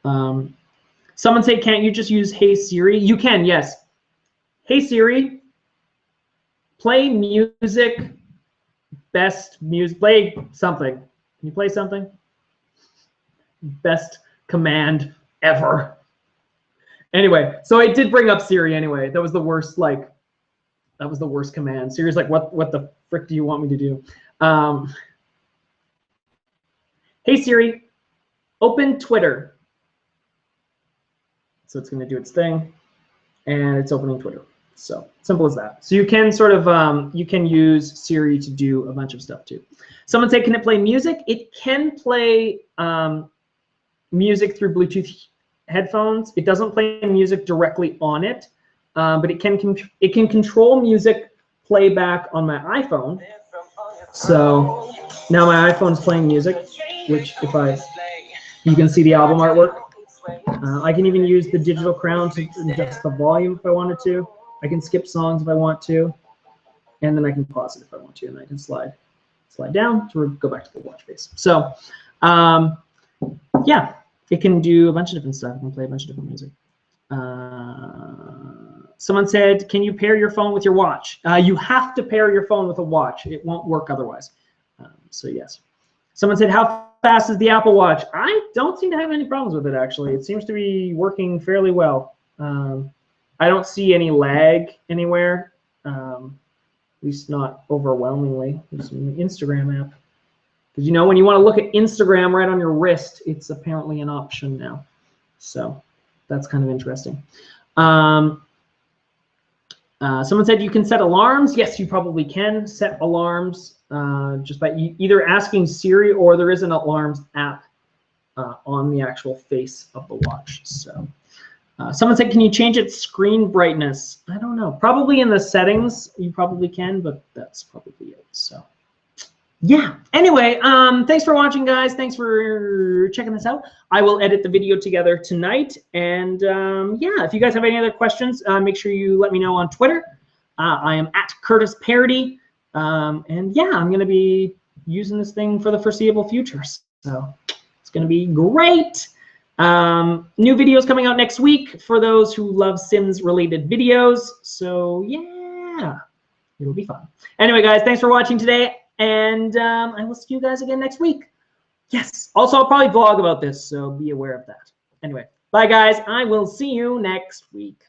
Someone said, "Can't you just use Hey Siri?" You can, yes. Hey Siri, play music. Best music. Play something. Can you play something? Best command ever. Anyway, so I did bring up Siri anyway. That was the worst, like, that was the worst command. Siri's like, what the frick do you want me to do? Hey Siri, open Twitter. So it's going to do its thing, and it's opening Twitter. So simple as that. So you can sort of, you can use Siri to do a bunch of stuff too. Someone said, can it play music? It can play music through Bluetooth headphones. It doesn't play music directly on it, but it can control music playback on my iPhone. So now my iPhone's playing music, which you can see the album artwork. I can even use the digital crown to adjust the volume if I wanted to. I can skip songs if I want to, and then I can pause it if I want to, and I can slide down to go back to the watch face. So yeah, it can do a bunch of different stuff. It can play a bunch of different music. Someone said, can you pair your phone with your watch? You have to pair your phone with a watch. It won't work otherwise. So yes. Someone said, how fast is the Apple Watch? I don't seem to have any problems with it, actually. It seems to be working fairly well. I don't see any lag anywhere, at least not overwhelmingly. There's an Instagram app. Because, you know, when you want to look at Instagram right on your wrist, it's apparently an option now. So that's kind of interesting. Someone said you can set alarms. Yes, you probably can set alarms just by either asking Siri, or there is an alarms app on the actual face of the watch. So someone said, can you change its screen brightness? I don't know. Probably in the settings, you probably can, but that's probably it. So yeah. Anyway, thanks for watching, guys. Thanks for checking this out. I will edit the video together tonight. And yeah, if you guys have any other questions, make sure you let me know on Twitter. I am at Curtis Parody. And yeah, I'm going to be using this thing for the foreseeable future. So it's going to be great. New videos coming out next week for those who love Sims related videos. So yeah, it'll be fun. Anyway, guys, thanks for watching today. And I will see you guys again next week. Yes. Also, I'll probably vlog about this, so be aware of that. Anyway, bye, guys. I will see you next week.